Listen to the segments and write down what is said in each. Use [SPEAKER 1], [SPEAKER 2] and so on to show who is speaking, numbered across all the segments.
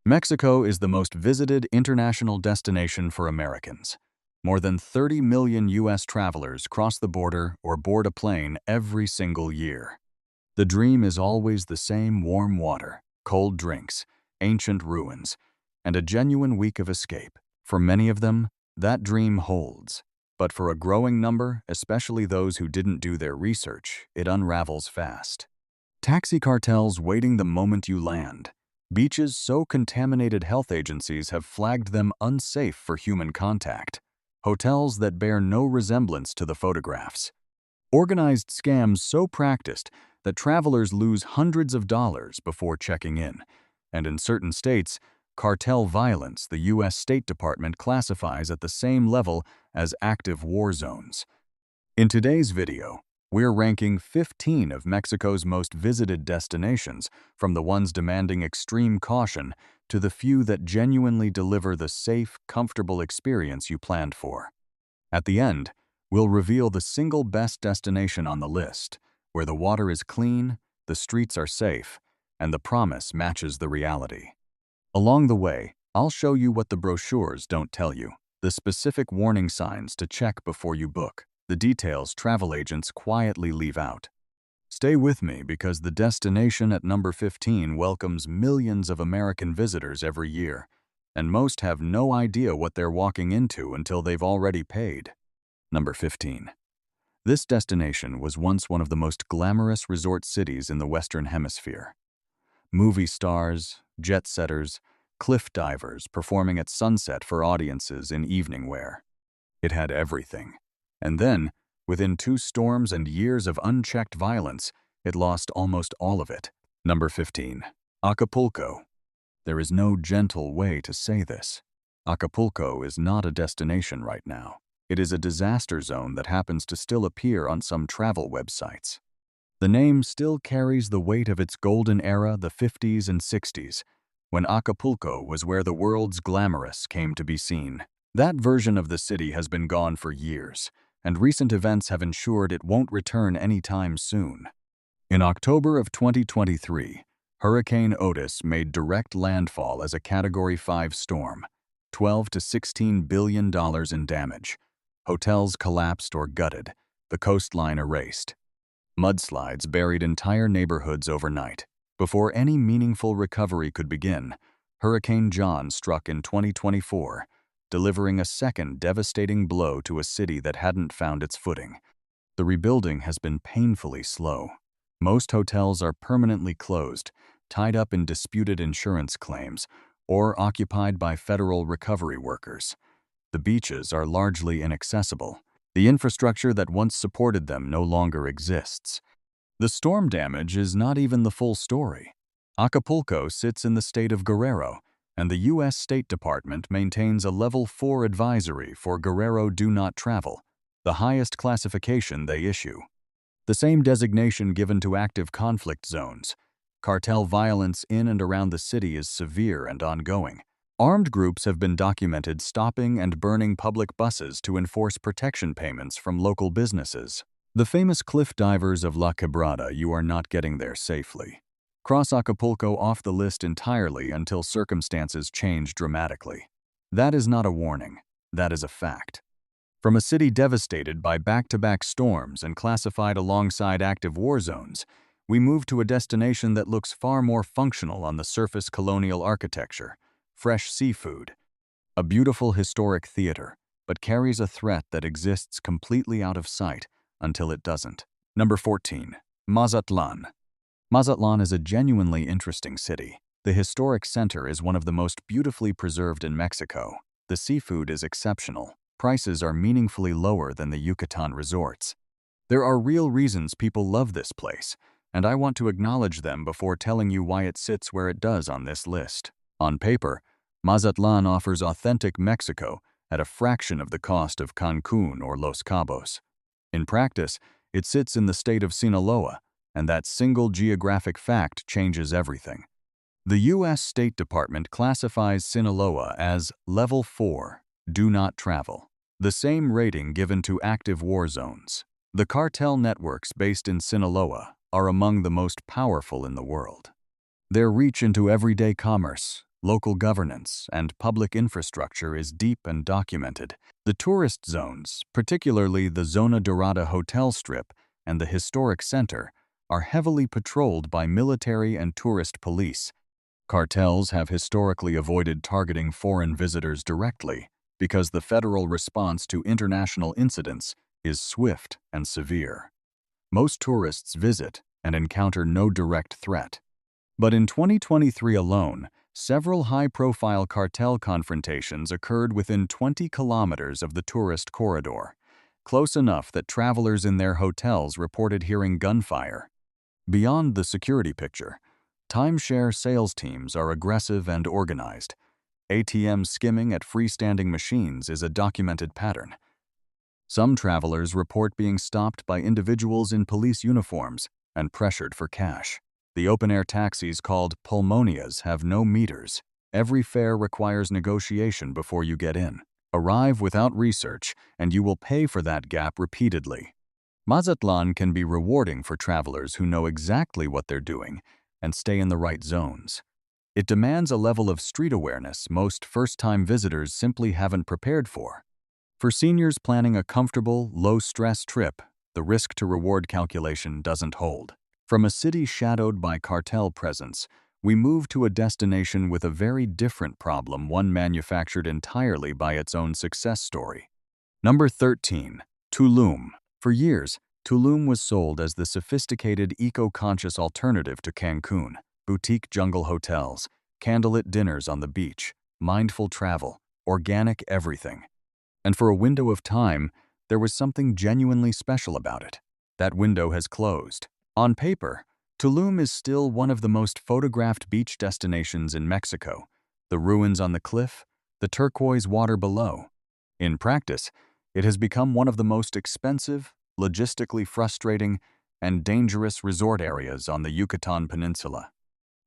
[SPEAKER 1] Mexico is the most visited international destination for Americans. More than 30 million U.S. travelers cross the border or board a plane every single year. The dream is always the same: warm water, cold drinks, ancient ruins, and a genuine week of escape. For many of them, that dream holds. But for a growing number, especially those who didn't do their research, it unravels fast. Taxi cartels waiting the moment you land. Beaches so contaminated health agencies have flagged them unsafe for human contact. Hotels that bear no resemblance to the photographs. Organized scams so practiced that travelers lose hundreds of dollars before checking in. And in certain states, cartel violence the U.S. State Department classifies at the same level as active war zones. In today's video, we're ranking 15 of Mexico's most visited destinations, from the ones demanding extreme caution to the few that genuinely deliver the safe, comfortable experience you planned for. At the end, we'll reveal the single best destination on the list, where the water is clean, the streets are safe, and the promise matches the reality. Along the way, I'll show you what the brochures don't tell you, the specific warning signs to check before you book, the details travel agents quietly leave out. Stay with me, because the destination at number 15 welcomes millions of American visitors every year, and most have no idea what they're walking into until they've already paid. Number 15. This destination was once one of the most glamorous resort cities in the Western Hemisphere. Movie stars, jet setters, cliff divers performing at sunset for audiences in evening wear. It had everything. And then, within 2 storms and years of unchecked violence, it lost almost all of it. Number 15. Acapulco. There is no gentle way to say this. Acapulco is not a destination right now. It is a disaster zone that happens to still appear on some travel websites. The name still carries the weight of its golden era, the 50s and 60s, when Acapulco was where the world's glamorous came to be seen. That version of the city has been gone for years, and recent events have ensured it won't return anytime soon. In October of 2023, Hurricane Otis made direct landfall as a Category 5 storm, $12 to $16 billion in damage. Hotels collapsed or gutted, the coastline erased. Mudslides buried entire neighborhoods overnight. Before any meaningful recovery could begin, Hurricane John struck in 2024, delivering a second devastating blow to a city that hadn't found its footing. The rebuilding has been painfully slow. Most hotels are permanently closed, tied up in disputed insurance claims, or occupied by federal recovery workers. The beaches are largely inaccessible. The infrastructure that once supported them no longer exists. The storm damage is not even the full story. Acapulco sits in the state of Guerrero, and the U.S. State Department maintains a Level 4 advisory for Guerrero Do Not Travel, the highest classification they issue. The same designation given to active conflict zones. Cartel violence in and around the city is severe and ongoing. Armed groups have been documented stopping and burning public buses to enforce protection payments from local businesses. The famous cliff divers of La Quebrada, you are not getting there safely. Cross Acapulco off the list entirely until circumstances change dramatically. That is not a warning, that is a fact. From a city devastated by back-to-back storms and classified alongside active war zones, we move to a destination that looks far more functional on the surface: colonial architecture, fresh seafood, a beautiful historic theater, but carries a threat that exists completely out of sight until it doesn't. Number 14. Mazatlan. Mazatlan is a genuinely interesting city. The historic center is one of the most beautifully preserved in Mexico. The seafood is exceptional. Prices are meaningfully lower than the Yucatan resorts. There are real reasons people love this place, and I want to acknowledge them before telling you why it sits where it does on this list. On paper, Mazatlan offers authentic Mexico at a fraction of the cost of Cancun or Los Cabos. In practice, it sits in the state of Sinaloa, and that single geographic fact changes everything. The U.S. State Department classifies Sinaloa as Level 4, Do Not Travel, the same rating given to active war zones. The cartel networks based in Sinaloa are among the most powerful in the world. Their reach into everyday commerce, Local governance and public infrastructure is deep and documented. The tourist zones, particularly the Zona Dorada hotel strip and the historic center, are heavily patrolled by military and tourist police. Cartels have historically avoided targeting foreign visitors directly because the federal response to international incidents is swift and severe. Most tourists visit and encounter no direct threat. But in 2023 alone, several high-profile cartel confrontations occurred within 20 kilometers of the tourist corridor, close enough that travelers in their hotels reported hearing gunfire. Beyond the security picture, timeshare sales teams are aggressive and organized. ATM skimming at freestanding machines is a documented pattern. Some travelers report being stopped by individuals in police uniforms and pressured for cash. The open-air taxis called pulmonias have no meters. Every fare requires negotiation before you get in. Arrive without research, and you will pay for that gap repeatedly. Mazatlan can be rewarding for travelers who know exactly what they're doing and stay in the right zones. It demands a level of street awareness most first-time visitors simply haven't prepared for. For seniors planning a comfortable, low-stress trip, the risk-to-reward calculation doesn't hold. From a city shadowed by cartel presence, we move to a destination with a very different problem, one manufactured entirely by its own success story. Number 13. Tulum. For years, Tulum was sold as the sophisticated, eco-conscious alternative to Cancun. Boutique jungle hotels, candlelit dinners on the beach, mindful travel, organic everything. And for a window of time, there was something genuinely special about it. That window has closed. On paper, Tulum is still one of the most photographed beach destinations in Mexico. The ruins on the cliff, the turquoise water below. In practice, it has become one of the most expensive, logistically frustrating, and dangerous resort areas on the Yucatan Peninsula.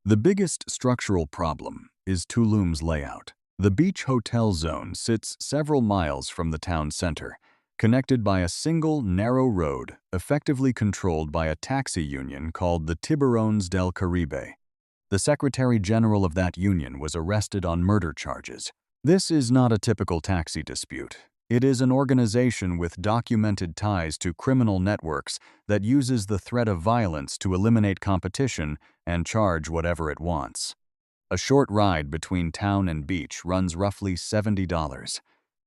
[SPEAKER 1] The biggest structural problem is Tulum's layout. The beach hotel zone sits several miles from the town center, connected by a single narrow road effectively controlled by a taxi union called the Tiburones del Caribe. The Secretary General of that union was arrested on murder charges. This is not a typical taxi dispute. It is an organization with documented ties to criminal networks that uses the threat of violence to eliminate competition and charge whatever it wants. A short ride between town and beach runs roughly $70.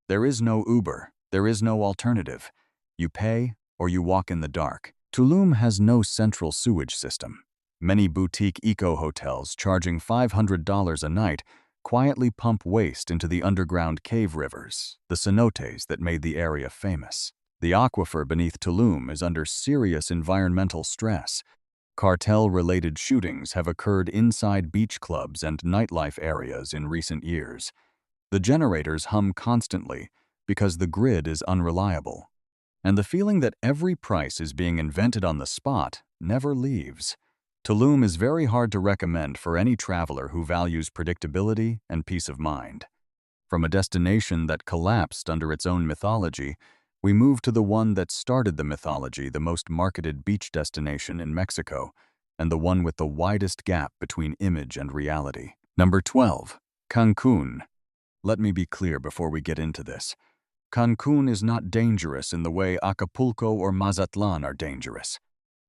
[SPEAKER 1] There is no Uber. There is no alternative. You pay or you walk in the dark. Tulum has no central sewage system. Many boutique eco-hotels charging $500 a night quietly pump waste into the underground cave rivers, the cenotes that made the area famous. The aquifer beneath Tulum is under serious environmental stress. Cartel-related shootings have occurred inside beach clubs and nightlife areas in recent years. The generators hum constantly because the grid is unreliable. And the feeling that every price is being invented on the spot never leaves. Tulum is very hard to recommend for any traveler who values predictability and peace of mind. From a destination that collapsed under its own mythology, we move to the one that started the mythology, the most marketed beach destination in Mexico, and the one with the widest gap between image and reality. Number 12. Cancun. Let me be clear before we get into this. Cancun is not dangerous in the way Acapulco or Mazatlan are dangerous.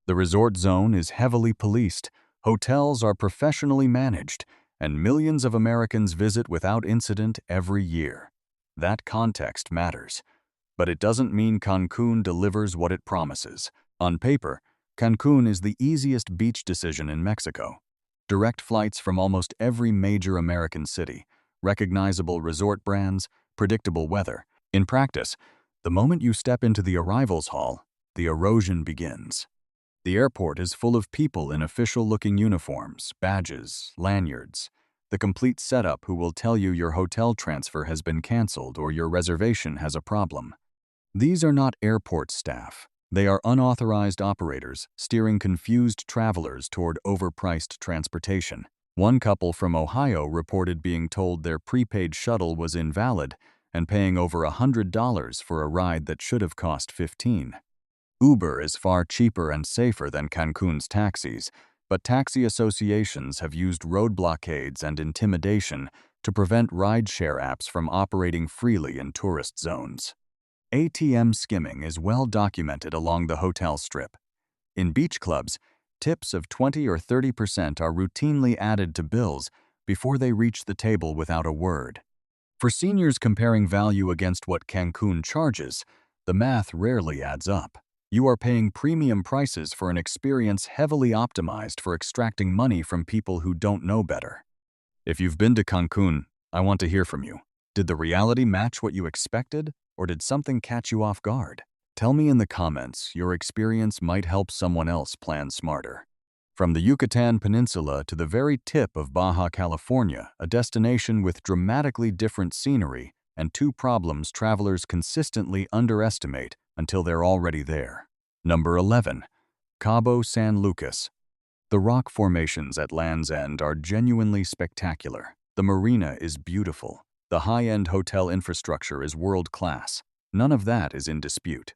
[SPEAKER 1] The resort zone is heavily policed, hotels are professionally managed, and millions of Americans visit without incident every year. That context matters. But it doesn't mean Cancun delivers what it promises. On paper, Cancun is the easiest beach decision in Mexico. Direct flights from almost every major American city, recognizable resort brands, predictable weather. In practice, the moment you step into the arrivals hall, the erosion begins. The airport is full of people in official-looking uniforms, badges, lanyards, the complete setup who will tell you your hotel transfer has been canceled or your reservation has a problem. These are not airport staff. They are unauthorized operators steering confused travelers toward overpriced transportation. One couple from Ohio reported being told their prepaid shuttle was invalid and paying over $100 for a ride that should have cost $15. Uber is far cheaper and safer than Cancun's taxis, but taxi associations have used road blockades and intimidation to prevent rideshare apps from operating freely in tourist zones. ATM skimming is well documented along the hotel strip. In beach clubs, tips of 20 or 30% are routinely added to bills before they reach the table without a word. For seniors comparing value against what Cancun charges, the math rarely adds up. You are paying premium prices for an experience heavily optimized for extracting money from people who don't know better. If you've been to Cancun, I want to hear from you. Did the reality match what you expected, or did something catch you off guard? Tell me in the comments. Your experience might help someone else plan smarter. From the Yucatan Peninsula to the very tip of Baja California, a destination with dramatically different scenery and two problems travelers consistently underestimate until they're already there. Number 11. Cabo San Lucas. The rock formations at Land's End are genuinely spectacular. The marina is beautiful. The high-end hotel infrastructure is world-class. None of that is in dispute.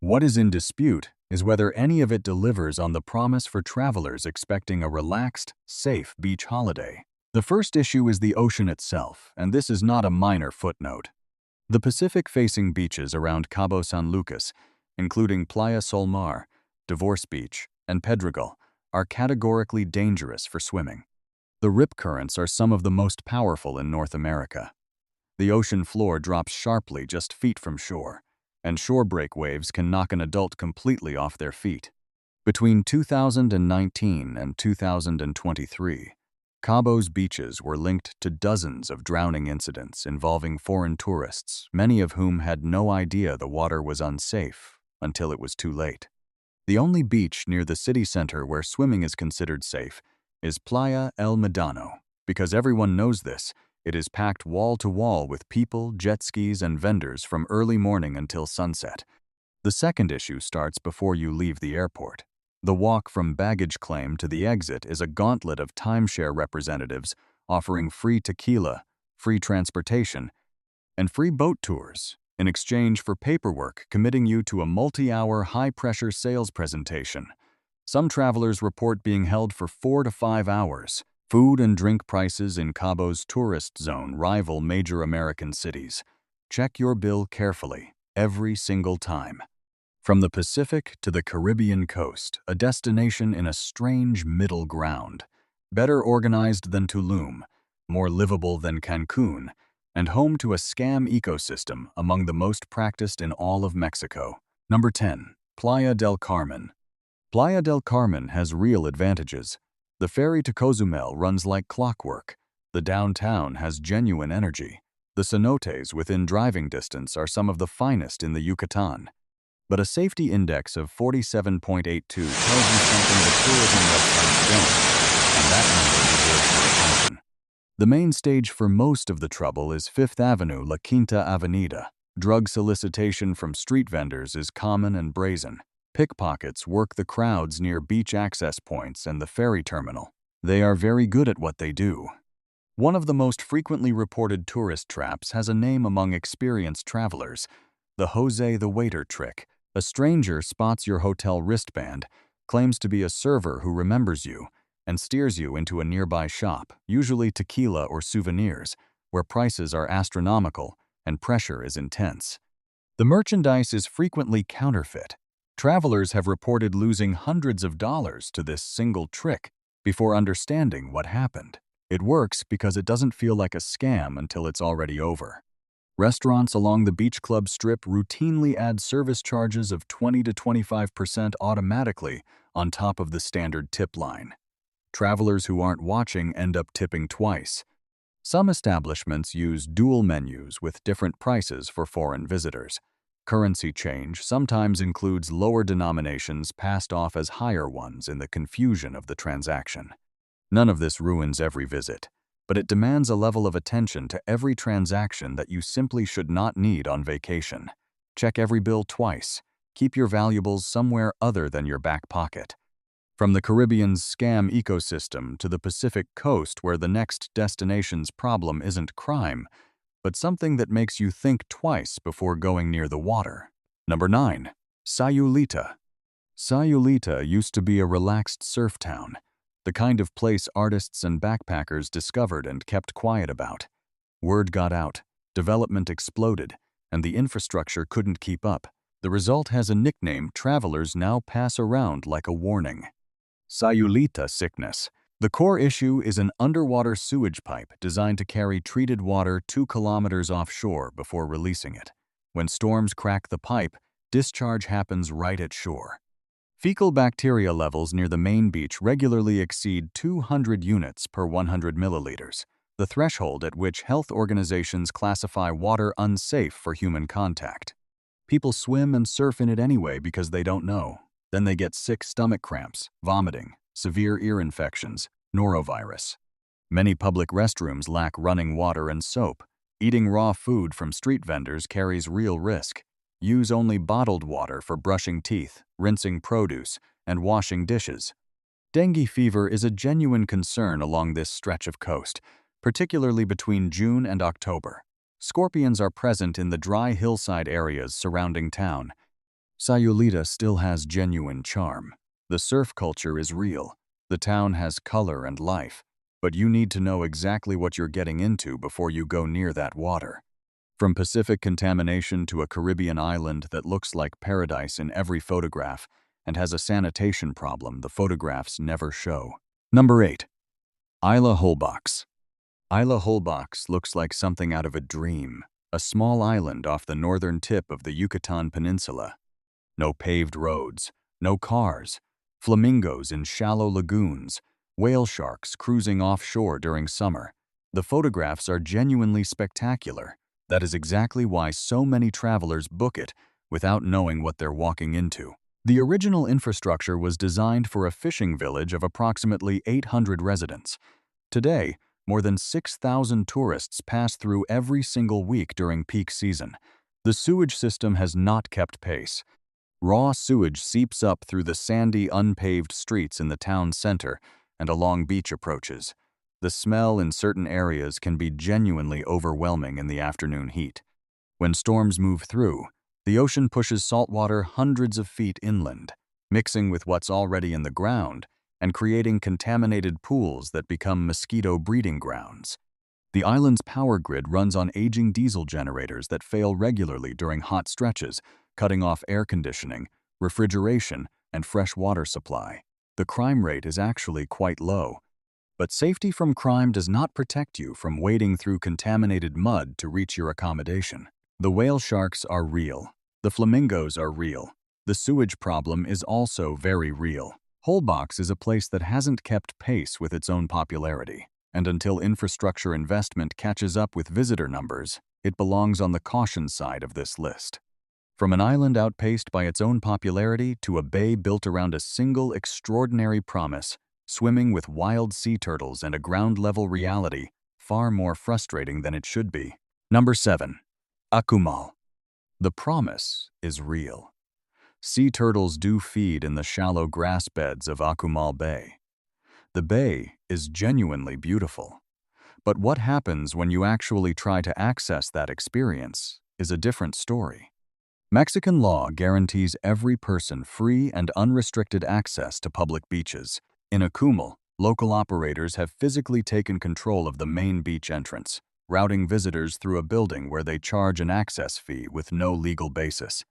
[SPEAKER 1] What is in dispute is whether any of it delivers on the promise for travelers expecting a relaxed, safe beach holiday. The first issue is the ocean itself, and this is not a minor footnote. The Pacific-facing beaches around Cabo San Lucas, including Playa Solmar, Divorce Beach, and Pedregal, are categorically dangerous for swimming. The rip currents are some of the most powerful in North America. The ocean floor drops sharply just feet from shore, and shorebreak waves can knock an adult completely off their feet. Between 2019 and 2023, Cabo's beaches were linked to dozens of drowning incidents involving foreign tourists, many of whom had no idea the water was unsafe until it was too late. The only beach near the city center where swimming is considered safe is Playa El Medano. Because everyone knows this, it is packed wall to wall with people, jet skis, and vendors from early morning until sunset. The second issue starts before you leave the airport. The walk from baggage claim to the exit is a gauntlet of timeshare representatives offering free tequila, free transportation, and free boat tours in exchange for paperwork committing you to a multi-hour high-pressure sales presentation. Some travelers report being held for 4 to 5 hours. Food and drink prices in Cabo's tourist zone rival major American cities. Check your bill carefully, every single time. From the Pacific to the Caribbean coast, a destination in a strange middle ground. Better organized than Tulum, more livable than Cancun, and home to a scam ecosystem among the most practiced in all of Mexico. Number 10. Playa del Carmen. Playa del Carmen has real advantages. The ferry to Cozumel runs like clockwork. The downtown has genuine energy. The cenotes within driving distance are some of the finest in the Yucatan. But a safety index of 47.82 tells you something the tourism websites don't, and that number deserves your attention. The main stage for most of the trouble is Fifth Avenue, La Quinta Avenida. Drug solicitation from street vendors is common and brazen. Pickpockets work the crowds near beach access points and the ferry terminal. They are very good at what they do. One of the most frequently reported tourist traps has a name among experienced travelers: the Jose the Waiter trick. A stranger spots your hotel wristband, claims to be a server who remembers you, and steers you into a nearby shop, usually tequila or souvenirs, where prices are astronomical and pressure is intense. The merchandise is frequently counterfeit. Travelers have reported losing hundreds of dollars to this single trick before understanding what happened. It works because it doesn't feel like a scam until it's already over. Restaurants along the beach club strip routinely add service charges of 20 to 25% automatically on top of the standard tip line. Travelers who aren't watching end up tipping twice. Some establishments use dual menus with different prices for foreign visitors. Currency change sometimes includes lower denominations passed off as higher ones in the confusion of the transaction. None of this ruins every visit, but it demands a level of attention to every transaction that you simply should not need on vacation. Check every bill twice. Keep your valuables somewhere other than your back pocket. From the Caribbean's scam ecosystem to the Pacific coast, where the next destination's problem isn't crime, but something that makes you think twice before going near the water. Number 9. Sayulita. Sayulita used to be a relaxed surf town. the kind of place artists and backpackers discovered and kept quiet about. Word got out, development exploded, and the infrastructure couldn't keep up. The result has a nickname travelers now pass around like a warning: Sayulita sickness. The core issue is an underwater sewage pipe designed to carry treated water 2 kilometers offshore before releasing it. When storms crack the pipe, discharge happens right at shore. Fecal bacteria levels near the main beach regularly exceed 200 units per 100 milliliters, the threshold at which health organizations classify water unsafe for human contact. People swim and surf in it anyway because they don't know. Then they get sick stomach cramps, vomiting, severe ear infections, norovirus. Many public restrooms lack running water and soap. Eating raw food from street vendors carries real risk. Use only bottled water for brushing teeth, rinsing produce, and washing dishes. Dengue fever is a genuine concern along this stretch of coast, particularly between June and October. Scorpions are present in the dry hillside areas surrounding town. Sayulita still has genuine charm. The surf culture is real. The town has color and life, but you need to know exactly what you're getting into before you go near that water. From Pacific contamination to a Caribbean island that looks like paradise in every photograph and has a sanitation problem the photographs never show. Number 8. Isla Holbox. Isla Holbox looks like something out of a dream, a small island off the northern tip of the Yucatan Peninsula. No paved roads, no cars, flamingos in shallow lagoons, whale sharks cruising offshore during summer. The photographs are genuinely spectacular. That is exactly why so many travelers book it without knowing what they're walking into. The original infrastructure was designed for a fishing village of approximately 800 residents. Today, more than 6,000 tourists pass through every single week during peak season. The sewage system has not kept pace. Raw sewage seeps up through the sandy, unpaved streets in the town center and along beach approaches. The smell in certain areas can be genuinely overwhelming in the afternoon heat. When storms move through, the ocean pushes saltwater hundreds of feet inland, mixing with what's already in the ground and creating contaminated pools that become mosquito breeding grounds. The island's power grid runs on aging diesel generators that fail regularly during hot stretches, cutting off air conditioning, refrigeration, and fresh water supply. The crime rate is actually quite low. But safety from crime does not protect you from wading through contaminated mud to reach your accommodation. The whale sharks are real. The flamingos are real. The sewage problem is also very real. Holbox is a place that hasn't kept pace with its own popularity, and until infrastructure investment catches up with visitor numbers, it belongs on the caution side of this list. From an island outpaced by its own popularity to a bay built around a single extraordinary promise, swimming with wild sea turtles and a ground-level reality far more frustrating than it should be. Number 7. Akumal. The promise is real. Sea turtles do feed in the shallow grass beds of Akumal Bay. The bay is genuinely beautiful. But what happens when you actually try to access that experience is a different story. Mexican law guarantees every person free and unrestricted access to public beaches. In Akumal, local operators have physically taken control of the main beach entrance, routing visitors through a building where they charge an access fee with no legal basis.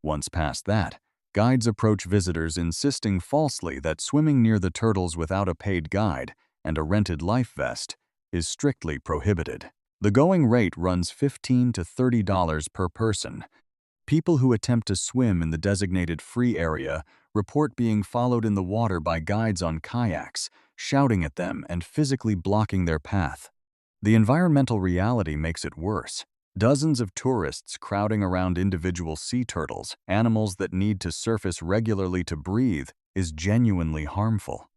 [SPEAKER 1] Once past that, guides approach visitors insisting falsely that swimming near the turtles without a paid guide and a rented life vest is strictly prohibited. The going rate runs $15 to $30 per person. People who attempt to swim in the designated free area report being followed in the water by guides on kayaks, shouting at them and physically blocking their path. The environmental reality makes it worse. Dozens of tourists crowding around individual sea turtles, animals that need to surface regularly to breathe, is genuinely harmful.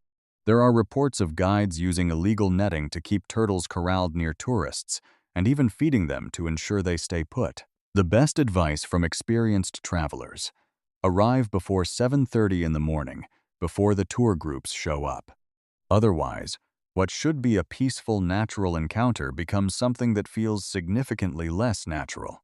[SPEAKER 1] There are reports of guides using illegal netting to keep turtles corralled near tourists, and even feeding them to ensure they stay put. The best advice from experienced travelers: arrive before 7:30 in the morning, before the tour groups show up. Otherwise, what should be a peaceful, natural encounter becomes something that feels significantly less natural.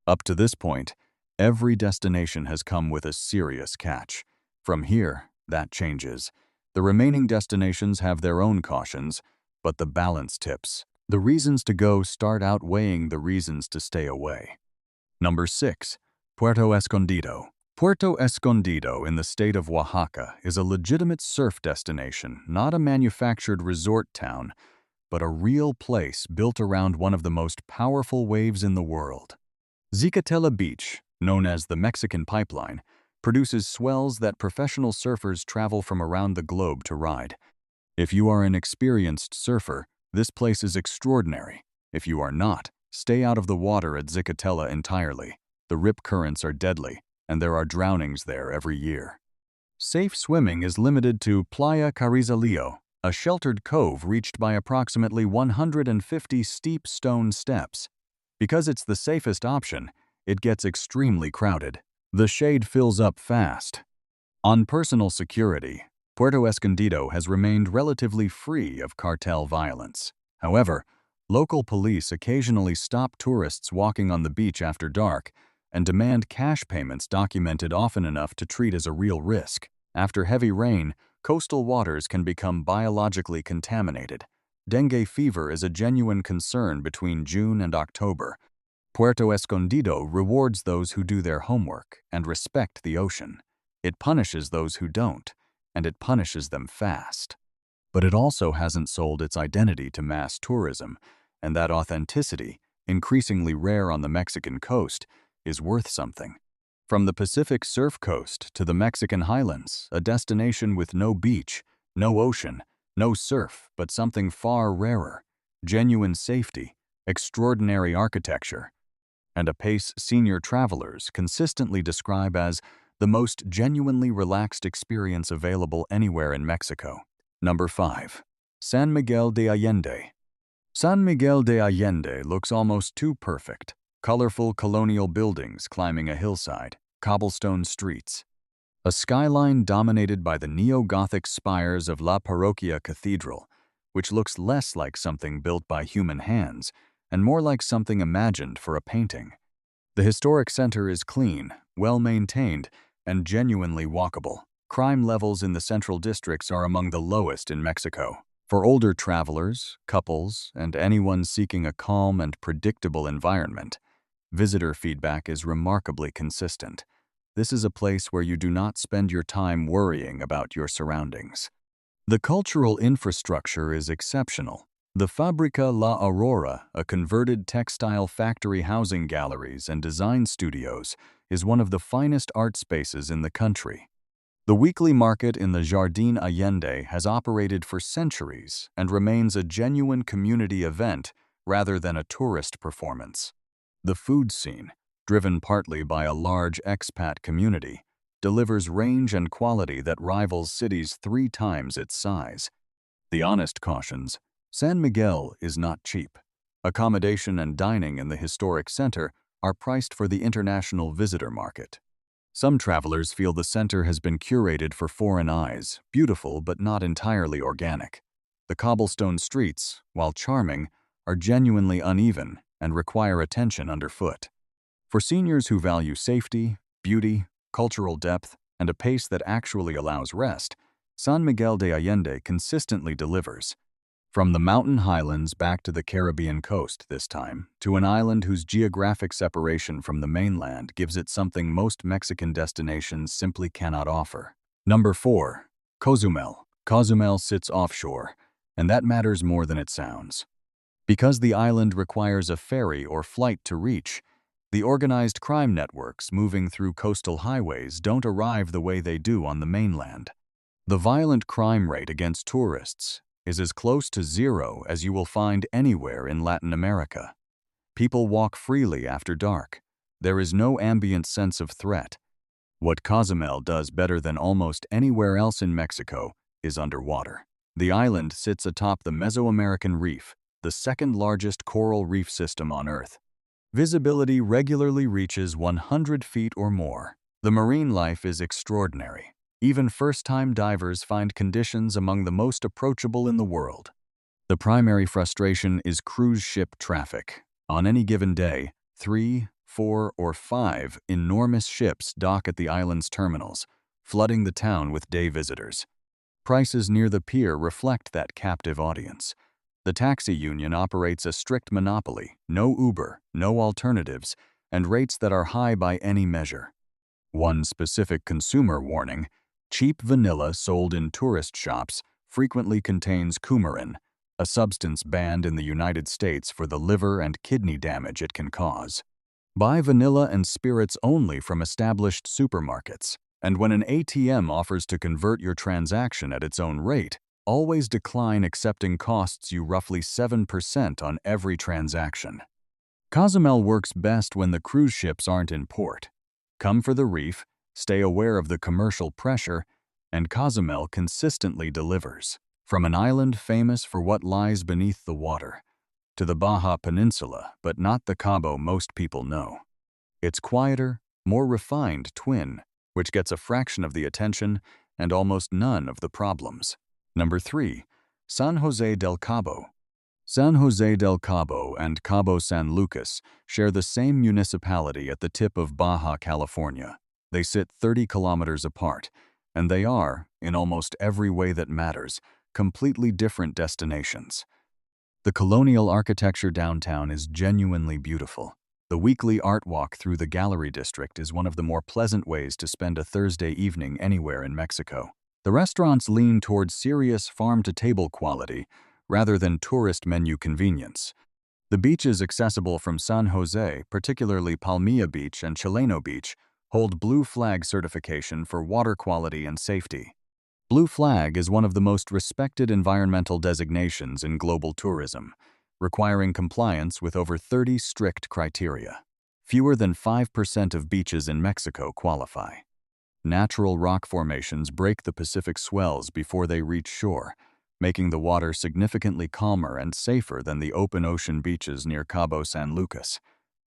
[SPEAKER 1] Up to this point, every destination has come with a serious catch. From here, that changes. The remaining destinations have their own cautions, but the balance tips. The reasons to go start outweighing the reasons to stay away. Number 6. Puerto Escondido. Puerto Escondido in the state of Oaxaca is a legitimate surf destination, not a manufactured resort town, but a real place built around one of the most powerful waves in the world. Zicatela Beach, known as the Mexican Pipeline, produces swells that professional surfers travel from around the globe to ride. If you are an experienced surfer, this place is extraordinary. If you are not, stay out of the water at Zicatela entirely. The rip currents are deadly, and there are drownings there every year. Safe swimming is limited to Playa Carrizalillo, a sheltered cove reached by approximately 150 steep stone steps. Because it's the safest option, it gets extremely crowded. The shade fills up fast. On personal security, Puerto Escondido has remained relatively free of cartel violence. However, local police occasionally stop tourists walking on the beach after dark and demand cash payments documented often enough to treat as a real risk. After heavy rain, coastal waters can become biologically contaminated. Dengue fever is a genuine concern between June and October. Puerto Escondido rewards those who do their homework and respect the ocean. It punishes those who don't, and it punishes them fast. But it also hasn't sold its identity to mass tourism, and that authenticity, increasingly rare on the Mexican coast, is worth something. From the Pacific Surf Coast to the Mexican Highlands, a destination with no beach, no ocean, no surf, but something far rarer, genuine safety, extraordinary architecture, and a pace senior travelers consistently describe as the most genuinely relaxed experience available anywhere in Mexico. Number 5. San Miguel de Allende. San Miguel de Allende looks almost too perfect. Colorful colonial buildings climbing a hillside, cobblestone streets. A skyline dominated by the neo-Gothic spires of La Parroquia Cathedral, which looks less like something built by human hands and more like something imagined for a painting. The historic center is clean, well-maintained, and genuinely walkable. Crime levels in the central districts are among the lowest in Mexico. For older travelers, couples, and anyone seeking a calm and predictable environment, visitor feedback is remarkably consistent. This is a place where you do not spend your time worrying about your surroundings. The cultural infrastructure is exceptional. The Fábrica La Aurora, a converted textile factory housing galleries and design studios, is one of the finest art spaces in the country. The weekly market in the Jardín Allende has operated for centuries and remains a genuine community event rather than a tourist performance. The food scene, driven partly by a large expat community, delivers range and quality that rivals cities 3 times its size. The honest cautions: San Miguel is not cheap. Accommodation and dining in the historic center are priced for the international visitor market. Some travelers feel the center has been curated for foreign eyes, beautiful but not entirely organic. The cobblestone streets, while charming, are genuinely uneven and require attention underfoot. For seniors who value safety, beauty, cultural depth, and a pace that actually allows rest, San Miguel de Allende consistently delivers. From the mountain highlands back to the Caribbean coast this time, to an island whose geographic separation from the mainland gives it something most Mexican destinations simply cannot offer. Number 4. Cozumel. Cozumel sits offshore, and that matters more than it sounds. Because the island requires a ferry or flight to reach, the organized crime networks moving through coastal highways don't arrive the way they do on the mainland. The violent crime rate against tourists is as close to zero as you will find anywhere in Latin America. People walk freely after dark. There is no ambient sense of threat. What Cozumel does better than almost anywhere else in Mexico is underwater. The island sits atop the Mesoamerican Reef, the second largest coral reef system on Earth. Visibility regularly reaches 100 feet or more. The marine life is extraordinary. Even first-time divers find conditions among the most approachable in the world. The primary frustration is cruise ship traffic. On any given day, 3, 4, or 5 enormous ships dock at the island's terminals, flooding the town with day visitors. Prices near the pier reflect that captive audience. The taxi union operates a strict monopoly, no Uber, no alternatives, and rates that are high by any measure. One specific consumer warning: cheap vanilla sold in tourist shops frequently contains coumarin, a substance banned in the United States for the liver and kidney damage it can cause. Buy vanilla and spirits only from established supermarkets, and when an ATM offers to convert your transaction at its own rate, always decline accepting costs you roughly 7% on every transaction. Cozumel works best when the cruise ships aren't in port. Come for the reef, stay aware of the commercial pressure, and Cozumel consistently delivers. From an island famous for what lies beneath the water, to the Baja Peninsula, but not the Cabo most people know. Its quieter, more refined twin, which gets a fraction of the attention and almost none of the problems. Number 3. San Jose del Cabo. San Jose del Cabo and Cabo San Lucas share the same municipality at the tip of Baja California. They sit 30 kilometers apart, and they are, in almost every way that matters, completely different destinations. The colonial architecture downtown is genuinely beautiful. The weekly art walk through the gallery district is one of the more pleasant ways to spend a Thursday evening anywhere in Mexico. The restaurants lean towards serious farm-to-table quality rather than tourist menu convenience. The beaches accessible from San Jose, particularly Palmilla Beach and Chileno Beach, hold Blue Flag certification for water quality and safety. Blue Flag is one of the most respected environmental designations in global tourism, requiring compliance with over 30 strict criteria. Fewer than 5% of beaches in Mexico qualify. Natural rock formations break the Pacific swells before they reach shore, making the water significantly calmer and safer than the open ocean beaches near Cabo San Lucas.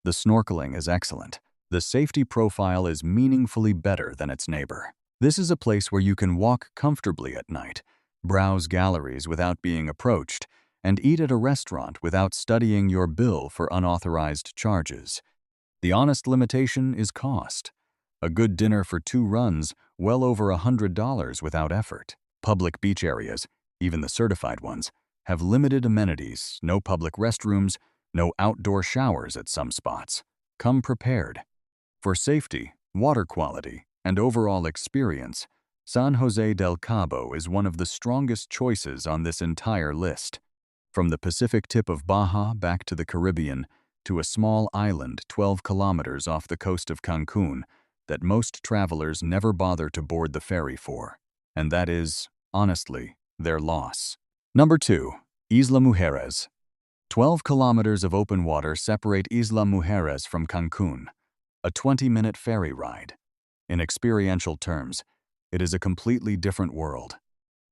[SPEAKER 1] The snorkeling is excellent. The safety profile is meaningfully better than its neighbor. This is a place where you can walk comfortably at night, browse galleries without being approached, and eat at a restaurant without studying your bill for unauthorized charges. The honest limitation is cost. A good dinner for 2 runs well over $100 without effort. Public beach areas, even the certified ones, have limited amenities, no public restrooms, no outdoor showers at some spots. Come prepared. For safety, water quality, and overall experience, San Jose del Cabo is one of the strongest choices on this entire list. From the Pacific tip of Baja back to the Caribbean, to a small island 12 kilometers off the coast of Cancun that most travelers never bother to board the ferry for. And that is, honestly, their loss. Number 2. Isla Mujeres. 12 kilometers of open water separate Isla Mujeres from Cancun, a 20-minute ferry ride. In experiential terms, it is a completely different world.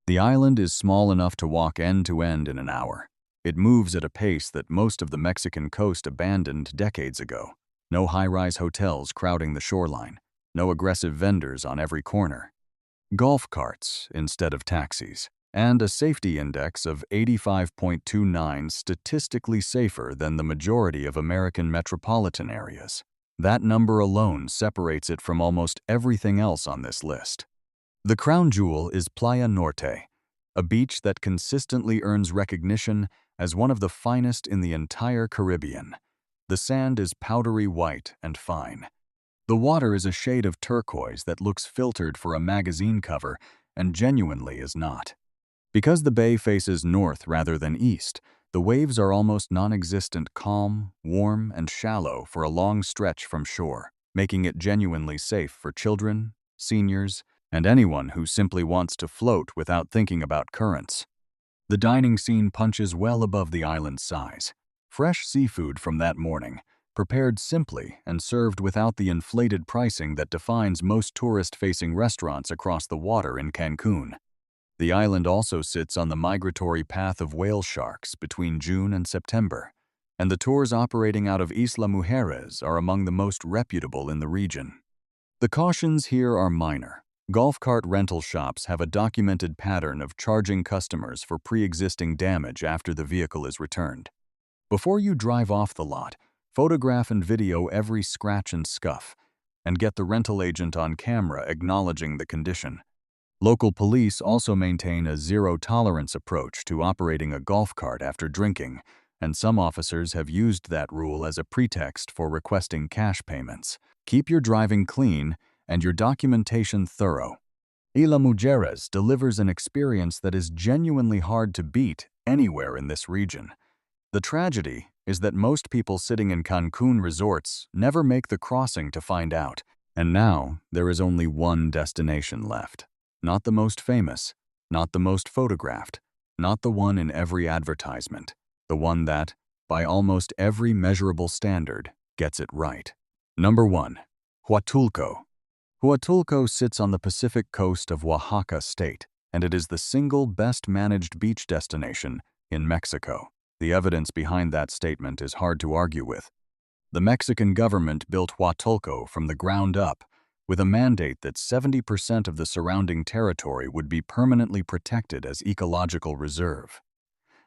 [SPEAKER 1] The island is small enough to walk end to end in an hour. It moves at a pace that most of the Mexican coast abandoned decades ago. No high-rise hotels crowding the shoreline, no aggressive vendors on every corner. Golf carts instead of taxis, and a safety index of 85.29, statistically safer than the majority of American metropolitan areas. That number alone separates it from almost everything else on this list. The crown jewel is Playa Norte, a beach that consistently earns recognition as one of the finest in the entire Caribbean. The sand is powdery white and fine. The water is a shade of turquoise that looks filtered for a magazine cover and genuinely is not. Because the bay faces north rather than east, the waves are almost non-existent, calm, warm, and shallow for a long stretch from shore, making it genuinely safe for children, seniors, and anyone who simply wants to float without thinking about currents. The dining scene punches well above the island's size. Fresh seafood from that morning, prepared simply and served without the inflated pricing that defines most tourist-facing restaurants across the water in Cancun. The island also sits on the migratory path of whale sharks between June and September, and the tours operating out of Isla Mujeres are among the most reputable in the region. The cautions here are minor. Golf cart rental shops have a documented pattern of charging customers for pre-existing damage after the vehicle is returned. Before you drive off the lot, photograph and video every scratch and scuff, and get the rental agent on camera acknowledging the condition. Local police also maintain a zero-tolerance approach to operating a golf cart after drinking, and some officers have used that rule as a pretext for requesting cash payments. Keep your driving clean and your documentation thorough. Isla Mujeres delivers an experience that is genuinely hard to beat anywhere in this region. The tragedy is that most people sitting in Cancun resorts never make the crossing to find out, and now there is only one destination left. Not the most famous, not the most photographed, not the one in every advertisement, the one that, by almost every measurable standard, gets it right. Number 1. Huatulco. Huatulco sits on the Pacific coast of Oaxaca state, and it is the single best-managed beach destination in Mexico. The evidence behind that statement is hard to argue with. The Mexican government built Huatulco from the ground up, with a mandate that 70% of the surrounding territory would be permanently protected as ecological reserve.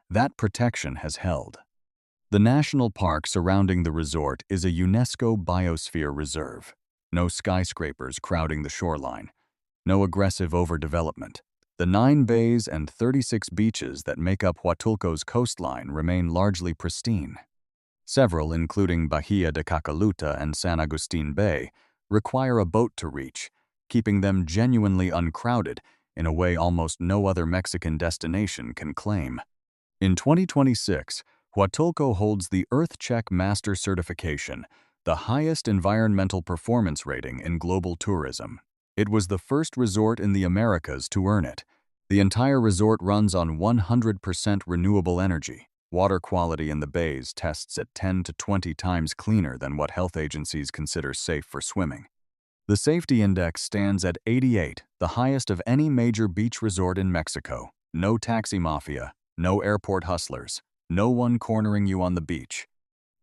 [SPEAKER 1] That protection has held. The national park surrounding the resort is a UNESCO Biosphere Reserve. No skyscrapers crowding the shoreline. No aggressive overdevelopment. The 9 bays and 36 beaches that make up Huatulco's coastline remain largely pristine. Several, including Bahia de Cacaluta and San Agustin Bay, require a boat to reach, keeping them genuinely uncrowded in a way almost no other Mexican destination can claim. In 2026, Huatulco holds the EarthCheck Master Certification, the highest environmental performance rating in global tourism. It was the first resort in the Americas to earn it. The entire resort runs on 100% renewable energy. Water quality in the bays tests at 10 to 20 times cleaner than what health agencies consider safe for swimming. The safety index stands at 88, the highest of any major beach resort in Mexico. No taxi mafia, no airport hustlers, no one cornering you on the beach.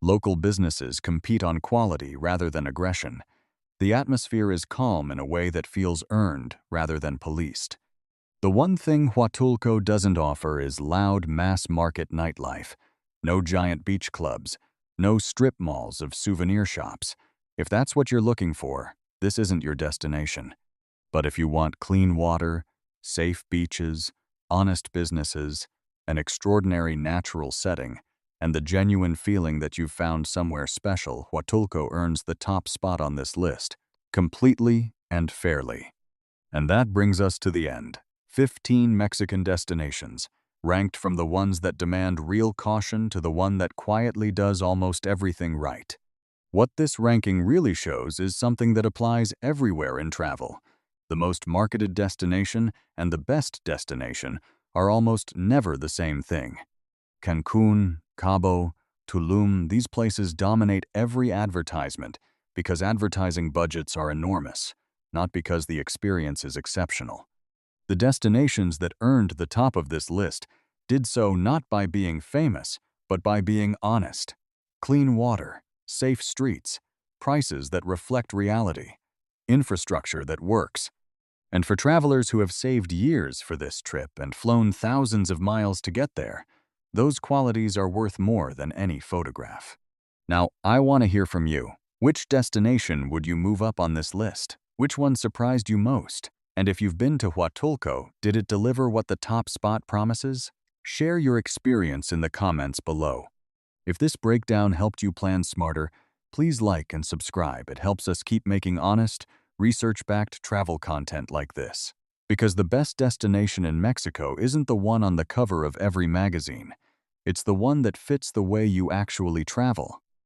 [SPEAKER 1] Local businesses compete on quality rather than aggression. The atmosphere is calm in a way that feels earned rather than policed. The one thing Huatulco doesn't offer is loud mass-market nightlife. No giant beach clubs, no strip malls of souvenir shops. If that's what you're looking for, this isn't your destination. But if you want clean water, safe beaches, honest businesses, an extraordinary natural setting, and the genuine feeling that you've found somewhere special, Huatulco earns the top spot on this list, completely and fairly. And that brings us to the end. 15 Mexican destinations, ranked from the ones that demand real caution to the one that quietly does almost everything right. What this ranking really shows is something that applies everywhere in travel. The most marketed destination and the best destination are almost never the same thing. Cancun, Cabo, Tulum, these places dominate every advertisement because advertising budgets are enormous, not because the experience is exceptional. The destinations that earned the top of this list did so not by being famous, but by being honest. Clean water, safe streets, prices that reflect reality, infrastructure that works. And for travelers who have saved years for this trip and flown thousands of miles to get there, those qualities are worth more than any photograph. Now, I want to hear from you. Which destination would you move up on this list? Which one surprised you most? And if you've been to Huatulco, did it deliver what the top spot promises? Share your experience in the comments below. If this breakdown helped you plan smarter, please like and subscribe. It helps us keep making honest, research-backed travel content like this. Because the best destination in Mexico isn't the one on the cover of every magazine. It's the one that fits the way you actually travel.